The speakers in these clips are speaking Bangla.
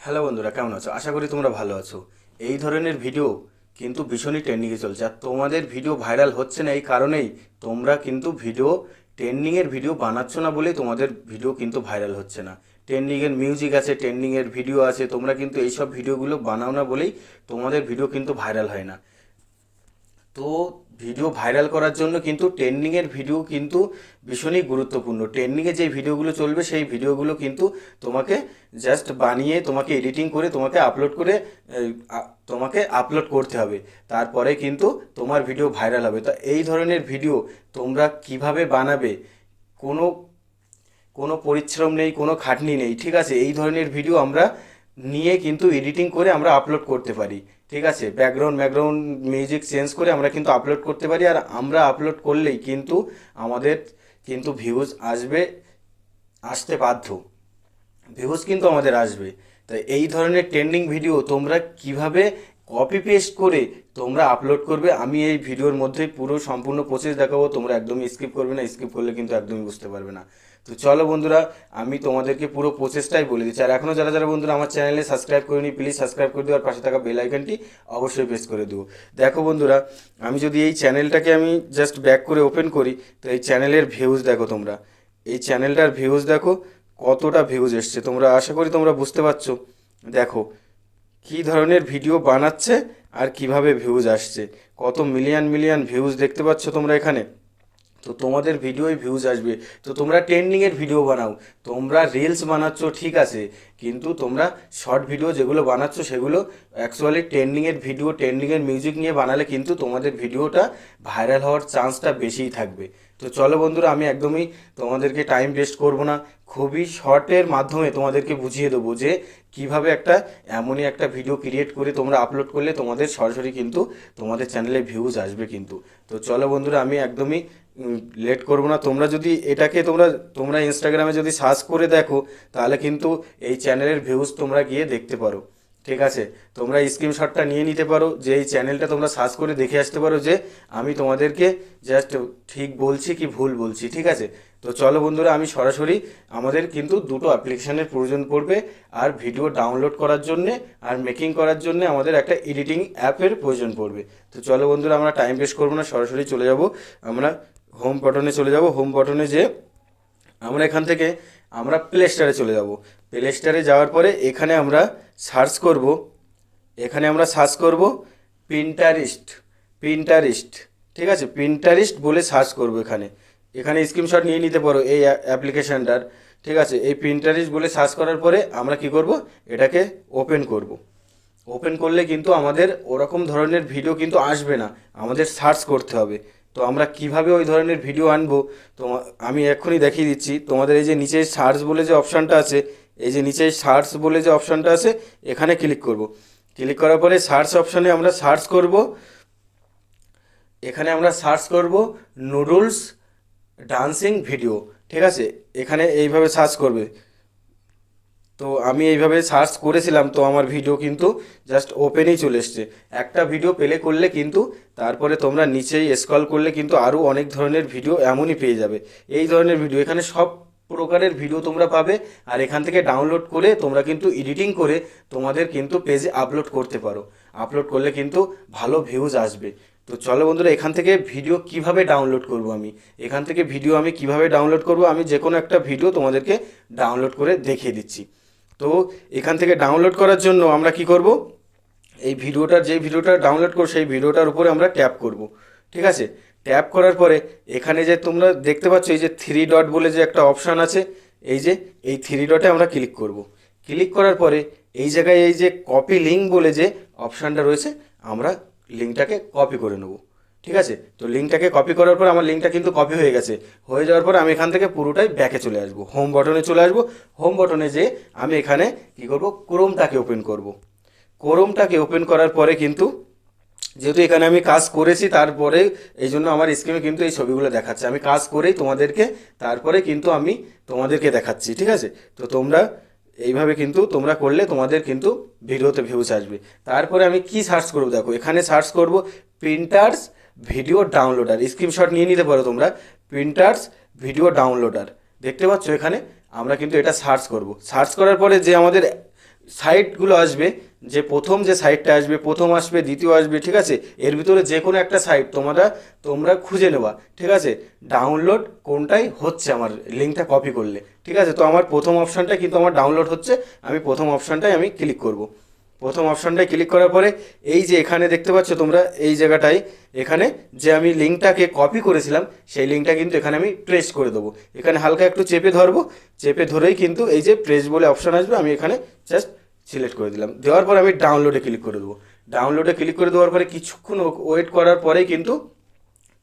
হ্যালো বন্ধুরা, কেমন আছো? আশা করি তোমরা ভালো আছো। এই ধরনের ভিডিও কিন্তু ভীষণই ট্রেন্ডিংয়ে চলছে, আর তোমাদের ভিডিও ভাইরাল হচ্ছে না এই কারণেই তোমরা কিন্তু ভিডিও ট্রেন্ডিংয়ের ভিডিও বানাচ্ছ না বলেই তোমাদের ভিডিও কিন্তু ভাইরাল হচ্ছে না। ট্রেন্ডিংয়ের মিউজিক আছে, ট্রেন্ডিংয়ের ভিডিও আছে, তোমরা কিন্তু এইসব ভিডিওগুলো বানাও না বলেই তোমাদের ভিডিও কিন্তু ভাইরাল হয় না। তো ভিডিও ভাইরাল করার জন্য কিন্তু ট্রেন্ডিংয়ের ভিডিও কিন্তু ভীষণই গুরুত্বপূর্ণ। ট্রেন্ডিংয়ে যে ভিডিওগুলো চলবে সেই ভিডিওগুলো কিন্তু তোমাকে জাস্ট বানিয়ে তোমাকে এডিটিং করে তোমাকে আপলোড করে তোমাকে আপলোড করতে হবে, তারপরে কিন্তু তোমার ভিডিও ভাইরাল হবে। তো এই ধরনের ভিডিও তোমরা কিভাবে বানাবে? কোনো কোনো পরিশ্রম নেই, কোনো খাটনি নেই, ঠিক আছে? এই ধরনের ভিডিও আমরা নিয়ে কিন্তু এডিটিং করে আমরা আপলোড করতে পারি, ঠিক আছে? ব্যাকগ্রাউন্ড মিউজিক চেঞ্জ করে আমরা কিন্তু আপলোড করতে পারি, আর আমরা আপলোড করলেই কিন্তু আমাদের কিন্তু ভিউজ আসতে বাধ্য। ভিউজ কিন্তু আমাদের আসবে। তাই এই ধরনের ট্রেন্ডিং ভিডিও তোমরা কিভাবে কপি পেস্ট করে তোমরা আপলোড করবে, আমি এই ভিডিওর মধ্যে পুরো সম্পূর্ণ প্রসেস দেখাবো। তোমরা একদমই স্কিপ করবে না, স্কিপ করলে কিন্তু একদমই বুঝতে পারবে না। তো চলো বন্ধুরা, আমি তোমাদেরকে পুরো প্রসেসটাই বলে দিচ্ছি। আর এখনও যারা যারা বন্ধুরা আমার চ্যানেলে সাবস্ক্রাইব করিনি, প্লিজ সাবস্ক্রাইব করে দিও, আর পাশে থাকা বেল আইকনটি অবশ্যই প্রেস করে দিও। দেখো বন্ধুরা, আমি যদি এই চ্যানেলটাকে আমি জাস্ট ব্যাক করে ওপেন করি, তো এই চ্যানেলের ভিউজ দেখো তোমরা। এই চ্যানেলটার ভিউজ দেখো কতটা ভিউজ এসছে, তোমরা আশা করি তোমরা বুঝতে পারছো। দেখো কী ধরনের ভিডিও বানাচ্ছে আর কিভাবে ভিউজ আসছে, কত মিলিয়ন মিলিয়ন ভিউজ দেখতে পাচ্ছ তোমরা এখানে। তো তোমাদের ভিডিওয় ভিউজ আসবে। তো তোমরা ট্রেন্ডিংয়ের ভিডিও বানাও, তোমরা রিলস বানাচ্ছ ঠিক আছে, কিন্তু তোমরা শর্ট ভিডিও যেগুলো বানাচ্ছ সেগুলো অ্যাকচুয়ালি ট্রেন্ডিংয়ের ভিডিও, ট্রেন্ডিংয়ের মিউজিক নিয়ে বানালে কিন্তু তোমাদের ভিডিওটা ভাইরাল হওয়ার চান্সটা বেশিই থাকবে। তো চলো বন্ধুরা, আমি একদমই তোমাদেরকে টাইম ওয়েস্ট করব না, খুবই শর্টের মাধ্যমে তোমাদেরকে বুঝিয়ে দেবো যে কিভাবে এমনই একটা ভিডিও ক্রিয়েট করে তোমরা আপলোড করলে তোমাদের সরাসরি কিন্তু তোমাদের চ্যানেলে ভিউজ আসবে কিন্তু। তো চলো বন্ধুরা, আমি একদমই লেট করবো না। তোমরা যদি এটাকে তোমরা ইনস্টাগ্রামে যদি সার্চ করে দেখো, তাহলে কিন্তু এই চ্যানেলের ভিউজ তোমরা গিয়ে দেখতে পারো, ঠিক আছে? তোমরা স্ক্রিনশটটা নিয়ে নিতে পারো, যে এই চ্যানেলটা তোমরা সার্চ করে দেখে আসতে পারো যে আমি তোমাদেরকে জাস্ট ঠিক বলছি কি ভুল বলছি, ঠিক আছে? তো চলো বন্ধুরা, আমি সরাসরি আমাদের কিন্তু দুটো অ্যাপ্লিকেশনের প্রয়োজন পড়বে, আর ভিডিও ডাউনলোড করার জন্যে আর মেকিং করার জন্যে আমাদের একটা এডিটিং অ্যাপের প্রয়োজন পড়বে। তো চলো বন্ধুরা, আমরা টাইম ওয়েস্ট করবো না, সরাসরি চলে যাব। আমরা হোম বাটনে চলে যাব। হোম বাটনে যে আমরা এখান থেকে আমরা প্লে স্টোরে চলে যাব। প্লে স্টোরে যাওয়ার পরে এখানে আমরা সার্চ করব, এখানে আমরা সার্চ করব পিন্টারেস্ট। পিন্টারেস্ট, ঠিক আছে? পিন্টারেস্ট বলে সার্চ করব। এখানে এখানে স্ক্রিনশট নিয়ে নিতে পারো এই অ্যাপ্লিকেশানটার, ঠিক আছে? এই পিন্টারেস্ট বলে সার্চ করার পরে আমরা কি করব, এটাকে ওপেন করব। ওপেন করলে কিন্তু আমাদের ওরকম ধরনের ভিডিও কিন্তু আসবে না, আমাদের সার্চ করতে হবে। তো আমরা কিভাবে ওই ধরনের ভিডিও আনবো, তো আমি এক্ষুনি দেখিয়ে দিচ্ছি। তোমাদের এই যে নিচে সার্চ বলে যে অপশানটা আছে, এই যে নিচে সার্চ বলে যে অপশানটা আছে, এখানে ক্লিক করব। ক্লিক করার পরে সার্চ অপশানে আমরা সার্চ করব, এখানে আমরা সার্চ করব নুডলস ডান্সিং ভিডিও, ঠিক আছে? এখানে এইভাবে সার্চ করবে। তো আমি এইভাবে সার্চ করেছিলাম, তো আমার ভিডিও কিন্তু জাস্ট ওপেনেই চলে এসছে। একটা ভিডিও প্লে করলে কিন্তু তারপরে তোমরা নিচেই স্ক্রল করলে কিন্তু আরও অনেক ধরনের ভিডিও এমনই পেয়ে যাবে। এই ধরনের ভিডিও এখানে সব প্রকারের ভিডিও তোমরা পাবে, আর এখান থেকে ডাউনলোড করে তোমরা কিন্তু এডিটিং করে তোমাদের কিন্তু পেজে আপলোড করতে পারো। আপলোড করলে কিন্তু ভালো ভিউজ আসবে। তো চলো বন্ধুরা, এখান থেকে ভিডিও কিভাবে ডাউনলোড করব, এখান থেকে ভিডিও আমি কিভাবে ডাউনলোড করব, আমি যে কোনো একটা ভিডিও তোমাদেরকে ডাউনলোড করে দেখিয়ে দিচ্ছি। তো এখান থেকে ডাউনলোড করার জন্য আমরা কি করব, এই ভিডিওটা ডাউনলোড করব সেই ভিডিওটার উপরে আমরা ট্যাপ করব, ঠিক আছে? ট্যাপ করার পরে এখানে যে তোমরা দেখতে পাচ্ছ এই যে থ্রি ডট বলে যে একটা অপশান আছে, এই থ্রি ডটে আমরা ক্লিক করব। ক্লিক করার পরে এই জায়গায় এই যে কপি লিঙ্ক বলে যে অপশানটা রয়েছে, আমরা লিঙ্কটাকে কপি করে নেব, ঠিক আছে? তো লিঙ্কটাকে কপি করার পর আমার লিঙ্কটা কিন্তু কপি হয়ে গেছে। হয়ে যাওয়ার পর আমি এখান থেকে পুরোটাই ব্যাকে চলে আসবো, হোম বাটনে চলে আসবো। হোম বাটনে যে আমি এখানে কি করব, ক্রোমটাকে ওপেন করব। ক্রোমটাকে ওপেন করার পরে কিন্তু যেহেতু এখানে আমি কাজ করেছি, তারপরে এই জন্য আমার স্ক্রিনে কিন্তু এই ছবিগুলো দেখাচ্ছে। আমি কাজ করেই তারপরে কিন্তু আমি তোমাদেরকে দেখাচ্ছি, ঠিক আছে? তো তোমরা এইভাবে কিন্তু তোমরা করলে তোমাদের কিন্তু ভিডিওতে ভিউজ আসবে। তারপরে আমি কি সার্চ করব, দেখো এখানে সার্চ করব প্রিন্টার্স ভিডিও ডাউনলোডার। স্ক্রিনশট নিয়ে নিতে পারো তোমরা, প্রিন্টার্স ভিডিও ডাউনলোডার। দেখতে পাচ্ছ এখানে আমরা কিন্তু এটা সার্চ করব। সার্চ করার পরে যে আমাদের সাইটগুলো আসবে, যে প্রথম যে সাইটটা আসবে, প্রথম আসবে, দ্বিতীয় আসবে, ঠিক আছে, এর ভিতরে যে কোনো একটা সাইট তোমরা খুঁজে নেবা, ঠিক আছে, ডাউনলোড কোনটাই হচ্ছে আমার লিঙ্কটা কপি করলে, ঠিক আছে। তো আমার প্রথম অপশানটা কিন্তু আমার ডাউনলোড হচ্ছে, আমি প্রথম অপশানটাই আমি ক্লিক করব। প্রথম অপশানটায় ক্লিক করার পরে এই যে এখানে দেখতে পাচ্ছ তোমরা এই জায়গাটায়, এখানে যে আমি লিঙ্কটাকে কপি করেছিলাম সেই লিঙ্কটা কিন্তু এখানে আমি প্রেস করে দেবো। এখানে হালকা একটু চেপে ধরবো, চেপে ধরেই কিন্তু এই যে প্রেস বলে অপশান আসবে, আমি এখানে জাস্ট সিলেক্ট করে দিলাম। দেওয়ার পর আমি ডাউনলোডে ক্লিক করে দেবো। ডাউনলোডে ক্লিক করে দেওয়ার পরে কিছুক্ষণ ওয়েট করার পরেই কিন্তু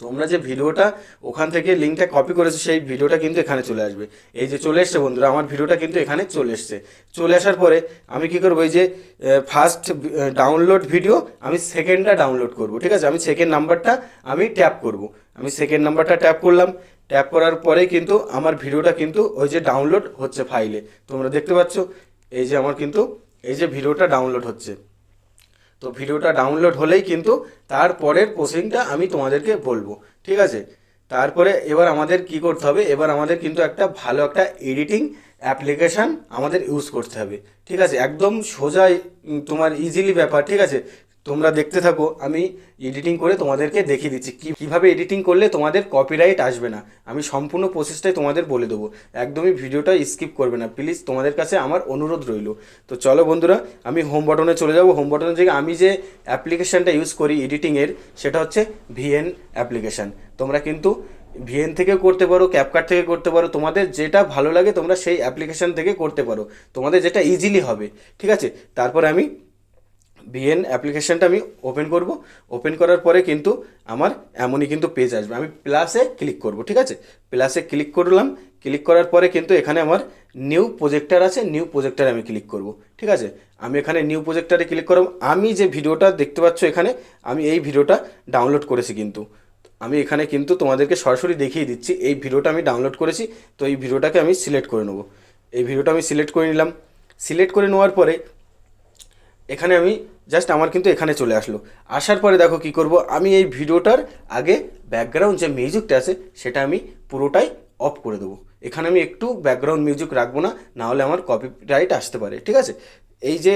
তোমরা যে ভিডিওটা ওখান থেকে লিঙ্কটা কপি করেছো সেই ভিডিওটা কিন্তু এখানে চলে আসবে। এই যে চলে এসছে বন্ধুরা, আমার ভিডিওটা কিন্তু এখানে চলে এসছে। চলে আসার পরে আমি কি করবো, এই যে ফার্স্ট ডাউনলোড ভিডিও, আমি সেকেন্ডটা ডাউনলোড করব, ঠিক আছে। আমি সেকেন্ড নাম্বারটা আমি ট্যাপ করব, আমি সেকেন্ড নাম্বারটা ট্যাপ করলাম। ট্যাপ করার পরে কিন্তু আমার ভিডিওটা কিন্তু ওই যে ডাউনলোড হচ্ছে ফাইলে, তোমরা দেখতে পাচ্ছ এই যে আমার কিন্তু এই যে ভিডিওটা ডাউনলোড হচ্ছে। তো ভিডিওটা ডাউনলোড হলেই কিন্তু তারপরের প্রসেসিংটা আমি তোমাদেরকে বলবো, ঠিক আছে। তারপরে এবার আমাদের কি করতে হবে, এবার আমাদের কিন্তু একটা ভালো একটা এডিটিং অ্যাপ্লিকেশান আমাদের ইউজ করতে হবে, ঠিক আছে। একদম সোজা তোমার ইজিলি ব্যাপার, ঠিক আছে। তোমরা দেখতে থাকো, আমি এডিটিং করে তোমাদেরকে দেখিয়ে দিচ্ছি কীভাবে এডিটিং করলে তোমাদের কপিরাইট আসবে না। আমি সম্পূর্ণ প্রসেসটাই তোমাদের বলে দেবো, একদমই ভিডিওটা স্কিপ করবে না প্লিজ, তোমাদের কাছে আমার অনুরোধ রইল। তো চলো বন্ধুরা, আমি হোম বাটনে চলে যাব। হোম বাটনের জায়গায় আমি যে অ্যাপ্লিকেশানটা ইউজ করি এডিটিংয়ের, সেটা হচ্ছে ভিএন অ্যাপ্লিকেশান। তোমরা কিন্তু ভিএন থেকে করতে পারো, ক্যাপকাট থেকে করতে পারো, তোমাদের যেটা ভালো লাগে তোমরা সেই অ্যাপ্লিকেশান থেকে করতে পারো, তোমাদের যেটা ইজিলি হবে, ঠিক আছে। তারপরে আমি ভিএন অ্যাপ্লিকেশানটা আমি ওপেন করব। ওপেন করার পরে কিন্তু আমার এমনই কিন্তু পেজ আসবে, আমি প্লাসে ক্লিক করব, ঠিক আছে। প্লাসে ক্লিক করলাম। ক্লিক করার পরে কিন্তু এখানে আমার নিউ প্রজেক্টার আছে, নিউ প্রজেক্টারে আমি ক্লিক করব, ঠিক আছে। আমি এখানে নিউ প্রজেক্টারে ক্লিক করব। আমি যে ভিডিওটা দেখতে পাচ্ছ এখানে, আমি এই ভিডিওটা ডাউনলোড করেছি কিন্তু, আমি এখানে কিন্তু তোমাদেরকে সরাসরি দেখিয়ে দিচ্ছি এই ভিডিওটা আমি ডাউনলোড করেছি। তো এই ভিডিওটাকে আমি সিলেক্ট করে নেব। এই ভিডিওটা আমি সিলেক্ট করে নিলাম। সিলেক্ট করে নেওয়ার পরে এখানে আমি জাস্ট আমার কিন্তু এখানে চলে আসলো। আসার পরে দেখো কি করব, আমি এই ভিডিওটার আগে ব্যাকগ্রাউন্ড যে মিউজিকটা আছে সেটা আমি পুরোটাই অফ করে দেবো। এখানে আমি একটু ব্যাকগ্রাউন্ড মিউজিক রাখবো না, নাহলে আমার কপিরাইট আসতে পারে, ঠিক আছে। এই যে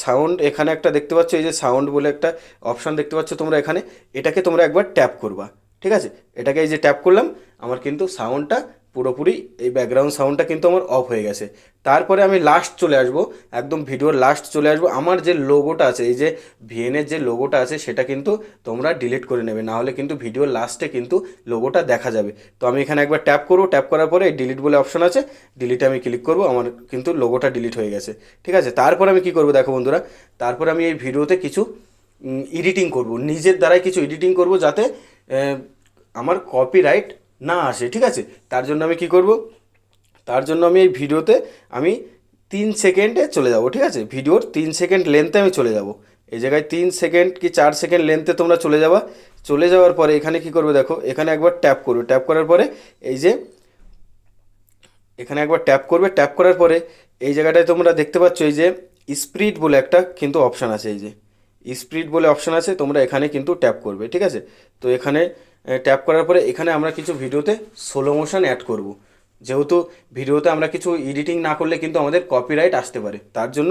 সাউন্ড এখানে একটা দেখতে পাচ্ছ, এই যে সাউন্ড বলে একটা অপশান দেখতে পাচ্ছ তোমরা এখানে, এটাকে তোমরা একবার ট্যাপ করবা, ঠিক আছে। এটাকে এই যে ট্যাপ করলাম, আমার কিন্তু সাউন্ডটা পুরোপুরি এই ব্যাকগ্রাউন্ড সাউন্ডটা কিন্তু আমার অফ হয়ে গেছে। তারপরে আমি লাস্ট চলে আসব, একদম ভিডিওর লাস্ট চলে আসব। আমার যে লোগোটা আছে, এই যে ভিএনের যে লোগোটা আছে সেটা কিন্তু তোমরা ডিলিট করে নেবে, না হলে কিন্তু ভিডিওর লাস্টে কিন্তু লোগোটা দেখা যাবে। তো আমি এখানে একবার ট্যাপ করব, ট্যাপ করার পরে ডিলিট বলে অপশন আছে, ডিলিটে আমি ক্লিক করব, আমার কিন্তু লোগোটা ডিলিট হয়ে গেছে, ঠিক আছে। তারপরে আমি কি করব দেখো বন্ধুরা, তারপরে আমি এই ভিডিওতে কিছু এডিটিং করব, নিজের দ্বারাই কিছু এডিটিং করব, যাতে আমার কপিরাইট না আসে, ঠিক আছে। তার জন্য আমি কি করব, তার জন্য আমি এই ভিডিওতে আমি 3 সেকেন্ডে চলে যাব, ঠিক আছে। ভিডিওর 3 সেকেন্ড লেন্থে আমি চলে যাব। এই জায়গায় 3 সেকেন্ড কি 4 সেকেন্ড লেন্থে তোমরা চলে যাবা। চলে যাওয়ার পরে এখানে কি করবে দেখো, এখানে একবার ট্যাপ করবে। ট্যাপ করার পরে এই যে এখানে একবার ট্যাপ করবে। ট্যাপ করার পরে এই জায়গাটায় তোমরা দেখতে পাচ্ছ এই যে স্প্লিট বলে একটা কিন্তু অপশান আছে, এই যে স্প্লিট বলে অপশান আছে, তোমরা এখানে কিন্তু ট্যাপ করবে, ঠিক আছে। তো এখানে ট্যাপ করার পরে এখানে আমরা কিছু ভিডিওতে স্লো মোশন অ্যাড করব, যেহেতু ভিডিওতে আমরা কিছু এডিটিং না করলে কিন্তু আমাদের কপিরাইট আসতে পারে, তার জন্য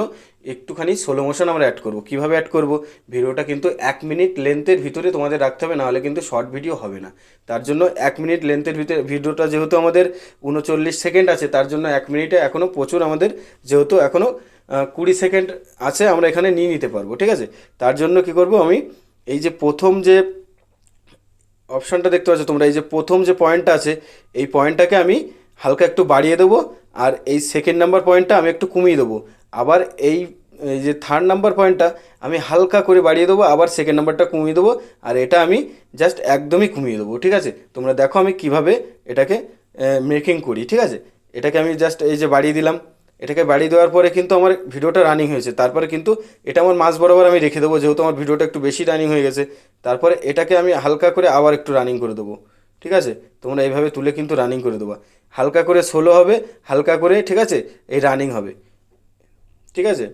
একটুখানি স্লো মোশন আমরা অ্যাড করব। কীভাবে অ্যাড করব, ভিডিওটা কিন্তু 1 মিনিট লেন্থের ভিতরে তোমাদের রাখতে হবে, নাহলে কিন্তু শর্ট ভিডিও হবে না। তার জন্য 1 মিনিট লেন্থের ভিতরে ভিডিওটা যেহেতু আমাদের 39 সেকেন্ড আছে, তার জন্য 1 মিনিটে এখনও প্রচুর আমাদের, যেহেতু এখনও 20 সেকেন্ড আছে, আমরা এখানে নিয়ে নিতে পারবো, ঠিক আছে। তার জন্য কি করব, আমি এই যে প্রথম যে অপশানটা দেখতে পাচ্ছ তোমরা, এই যে প্রথম যে পয়েন্টটা আছে এই পয়েন্টটাকে আমি হালকা একটু বাড়িয়ে দেবো, আর এই সেকেন্ড নাম্বার পয়েন্টটা আমি একটু কমিয়ে দেবো। আবার এই এই যে থার্ড নাম্বার পয়েন্টটা আমি হালকা করে বাড়িয়ে দেবো, আবার সেকেন্ড নাম্বারটা কমিয়ে দেবো, আর এটা আমি জাস্ট একদমই কমিয়ে দেবো, ঠিক আছে। তোমরা দেখো আমি কিভাবে এটাকে মেকিং করি, ঠিক আছে। এটাকে আমি জাস্ট এই যে বাড়িয়ে দিলাম। এটাকে বাড়িয়ে দেওয়ার পরে কিন্তু আমার ভিডিওটা রানিং হয়েছে। তারপরে কিন্তু এটা আমার মাঝ বরাবর আমি রেখে দেবো, যেহেতু আমার ভিডিওটা একটু বেশি রানিং হয়ে গেছে। তারপরে এটাকে আমি হালকা করে আবার একটু রানিং করে দেবো, ঠিক আছে। তোমরা এইভাবে তুলে কিন্তু রানিং করে দেবো, হালকা করে স্লো হবে, হালকা করে, ঠিক আছে, এই রানিং হবে, ঠিক আছে।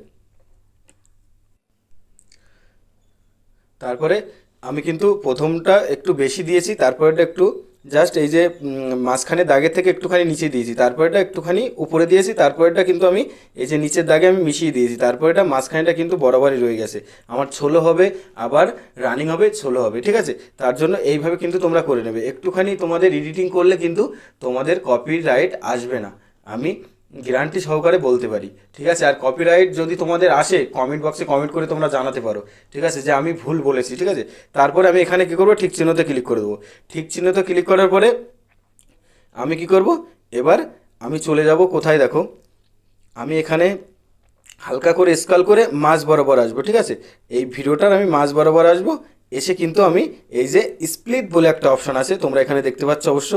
তারপরে আমি কিন্তু প্রথমটা একটু বেশি দিয়েছি, তারপরেটা একটু জাস্ট এই যে মাঝখানে দাগের থেকে একটুখানি নিচে দিয়েছি, তারপরেটা একটুখানি উপরে দিয়েছি, তারপরেটা কিন্তু আমি এই যে নিচের দাগে আমি মিশিয়ে দিয়েছি, তারপরেটা মাঝখানেটা কিন্তু বরাবরই রয়ে গেছে। আমার ছোলো হবে, আবার রানিং হবে, ছোলো হবে, ঠিক আছে? তার জন্য এইভাবে কিন্তু তোমরা করে নেবে। একটুখানি তোমাদের এডিটিং করলে কিন্তু তোমাদের কপিরাইট আসবে না, আমি গ্যারান্টি সহকারে বলতে পারি, ঠিক আছে? আর কপিরাইট যদি তোমাদের আসে, কমেন্ট বক্সে কমেন্ট করে তোমরা জানাতে পারো, ঠিক আছে, যে আমি ভুল বলেছি, ঠিক আছে? তারপরে আমি এখানে কী করবো, ঠিক চিহ্নতে ক্লিক করে দেবো। ঠিক চিহ্নতে ক্লিক করার পরে আমি কি করব, এবার আমি চলে যাব কোথায়, দেখো আমি এখানে হালকা করে স্ক্রল করে মাঝ বরাবর আসবো, ঠিক আছে? এই ভিডিওটার আমি মাঝ বরাবর আসবো, এসে কিন্তু আমি এই যে স্প্লিট বলে একটা অপশান আছে, তোমরা এখানে দেখতে পাচ্ছ অবশ্য,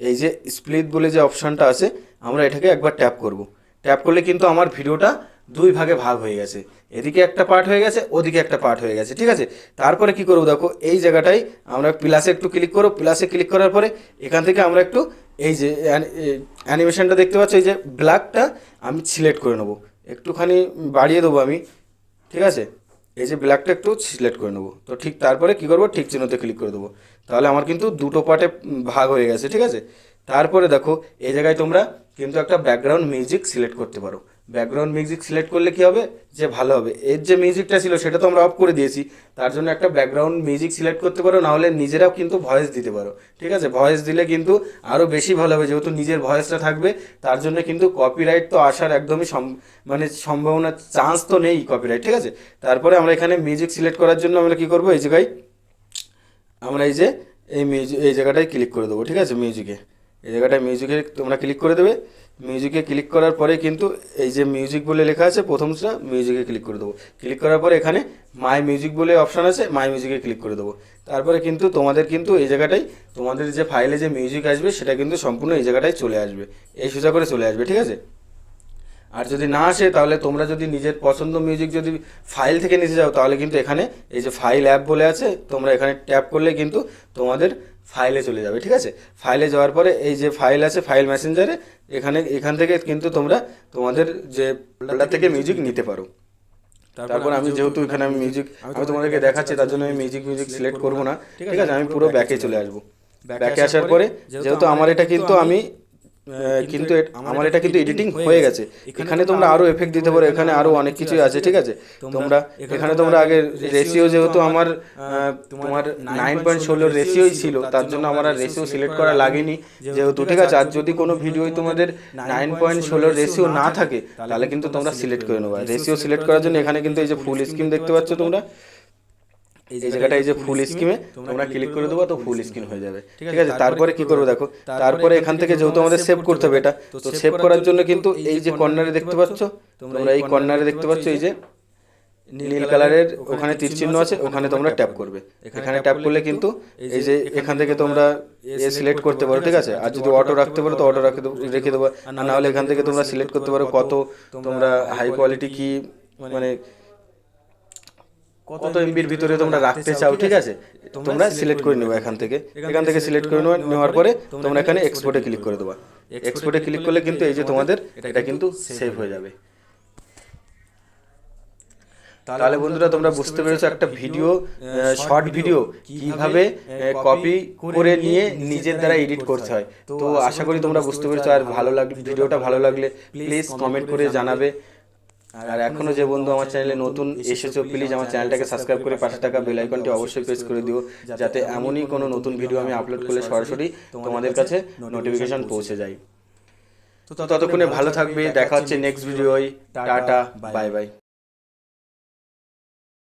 এই যে স্প্লিট বলে যে অপশানটা আছে, আমরা এটাকে একবার ট্যাপ করব। ট্যাপ করলে কিন্তু আমার ভিডিওটা দুই ভাগে ভাগ হয়ে গেছে, এদিকে একটা পার্ট হয়ে গেছে, ওদিকে একটা পার্ট হয়ে গেছে, ঠিক আছে? তারপরে কি করবো, দেখো এই জায়গাটায় আমরা প্লাসে একটু ক্লিক করব। প্লাসে ক্লিক করার পরে এখান থেকে আমরা একটু এই যে অ্যানিমেশনটা দেখতে পাচ্ছ, এই যে ব্ল্যাকটা আমি সিলেক্ট করে নেবো, একটুখানি বাড়িয়ে দেবো আমি, ঠিক আছে? এই যে ব্ল্যাকটা একটু সিলেক্ট করে নেবো। তো ঠিক তারপরে কী করবো, ঠিক চিহ্নতে ক্লিক করে দেবো। তাহলে আমার কিন্তু দুটো পার্টে ভাগ হয়ে গেছে, ঠিক আছে? তারপরে দেখো এই জায়গায় তোমরা কিন্তু একটা ব্যাকগ্রাউন্ড মিউজিক সিলেক্ট করতে পারো। ব্যাকগ্রাউন্ড মিউজিক সিলেক্ট করলে কী হবে, যে ভালো হবে। এর যে মিউজিকটা ছিল সেটা তো আমরা অফ করে দিয়েছি, তার জন্য একটা ব্যাকগ্রাউন্ড মিউজিক সিলেক্ট করতে পারো, নাহলে নিজেরাও কিন্তু ভয়েস দিতে পারো, ঠিক আছে? ভয়েস দিলে কিন্তু আরও বেশি ভালো হবে, যেহেতু নিজের ভয়েসটা থাকবে। তার জন্য কিন্তু কপিরাইট তো আসার একদমই মানে সম্ভাবনা, চান্স তো নেই কপিরাইট, ঠিক আছে? তারপরে আমরা এখানে মিউজিক সিলেক্ট করার জন্য আমরা কী করবো, এই জায়গায় আমরা এই যে এই মিউজিক এই জায়গাটায় ক্লিক করে দেবো, ঠিক আছে? মিউজিকে এই জায়গাটায় মিউজিকে তোমরা ক্লিক করে দেবে। মিউজিকে ক্লিক করার পরে কিন্তু এই যে মিউজিক বলে লেখা আছে প্রথমটা, মিউজিকে ক্লিক করে দেবো। ক্লিক করার পরে এখানে মাই মিউজিক বলে অপশান আছে, মাই মিউজিকে ক্লিক করে দেবো। তারপরে কিন্তু তোমাদের কিন্তু এই জায়গাটায় তোমাদের যে ফাইলে যে মিউজিক আসবে সেটা কিন্তু সম্পূর্ণ এই জায়গাটায় চলে আসবে, এই সোজা করে চলে আসবে, ঠিক আছে? আর যদি না আসে, তাহলে তোমরা যদি নিজের পছন্দ মিউজিক যদি ফাইল থেকে নিতে যাও, তাহলে কিন্তু এখানে এই যে ফাইল অ্যাপ বলে আছে, তোমরা এখানে ট্যাপ করলে কিন্তু তোমাদের ফাইলে চলে যাবে, ঠিক আছে? ফাইলে যাওয়ার পরে এই যে ফাইল আছে, ফাইল মেসেঞ্জারে, এখান থেকে কিন্তু তোমরা তোমাদের যে ফোল্ডার থেকে মিউজিক নিতে পারো। তারপর আমি যেহেতু এখানে আমি মিউজিক আমি তোমাদেরকে দেখাচ্ছি, তার জন্য আমি মিউজিক সিলেক্ট করবো না, ঠিক আছে? আমি পুরো ব্যাকে চলে আসবো। ব্যাকে আসার পরে যেহেতু আমার এটা কিন্তু আমি আমার এটা কিন্তু এডিটিং হয়ে গেছে, এখানে তোমরা আরও এফেক্ট দিতে পারো, এখানে আরও অনেক কিছুই আছে, ঠিক আছে? তোমরা এখানে তোমরা আগে রেশিও, যেহেতু আমার তোমার 9.16 রেশিওই ছিল, তার জন্য আমার আর রেশিও সিলেক্ট করা লাগেনি যেহেতু, ঠিক আছে? আর যদি কোনো ভিডিওই তোমাদের 9.16 রেশিও না থাকে, তাহলে কিন্তু তোমরা সিলেক্ট করে নেবে। রেশিও সিলেক্ট করার জন্য এখানে কিন্তু এই যে ফুল স্ক্রিন দেখতে পাচ্ছ তোমরা, এই জায়গাটা এই যে ফুল স্ক্রিনে তোমরা ক্লিক করে দেবো, তো ফুল স্ক্রিন হয়ে যাবে, ঠিক আছে? তারপরে কি করবো, দেখো তারপরে এখান থেকে যেহেতু আমাদের সেভ করতে হবে এটা, তো সেভ করার জন্য কিন্তু এই যে কর্নারে দেখতে পাচ্ছ তোমরা, এই কর্নারে দেখতে পাচ্ছ এই যে নীল কালারের ওখানে তীর চিহ্ন আছে, ওখানে তোমরা ট্যাপ করবে। এখানে ট্যাপ করলে কিন্তু এই যে এখান থেকে তোমরা সিলেক্ট করতে পারো, ঠিক আছে? আর যদি অটো রাখতে পারো তো অটো রেখে দেবো, আর না হলে এখান থেকে তোমরা সিলেক্ট করতে পারো কত তোমরা হাই কোয়ালিটি কি মানে কত এমবির ভিতরে তোমরা রাখতে চাও, ঠিক আছে? তোমরা সিলেক্ট করে নেবে এখান থেকে সিলেক্ট করে নেওয়ার পরে তোমরা এখানে এক্সপোর্টে ক্লিক করে দেবা। এক্সপোর্টে ক্লিক করলে কিন্তু এই যে তোমাদের এটা কিন্তু সেভ হয়ে যাবে। তাহলে বন্ধুরা তোমরা বুঝতে পেরেছো একটা ভিডিও, শর্ট ভিডিও কিভাবে কপি করে নিয়ে নিজের দ্বারা এডিট করতে হয়। তো আশা করি তোমরা বুঝতে পেরেছো। আর ভিডিওটা ভালো লাগলে প্লিজ কমেন্ট করে জানাবে। আর এখনও যে বন্ধু আমার চ্যানেলে নতুন এসেছো, প্লিজ আমার চ্যানেলটাকে সাবস্ক্রাইব করে পাশে থাকা বেল আইকনটি অবশ্যই প্রেস করে দিও, যাতে এমনই কোনো নতুন ভিডিও আমি আপলোড করলে সরাসরি তোমাদের কাছে নোটিফিকেশন পৌঁছে যায়। তো ততক্ষণে ভালো থাকবে, দেখা হচ্ছে নেক্সট ভিডিওয়। Tata, bye by.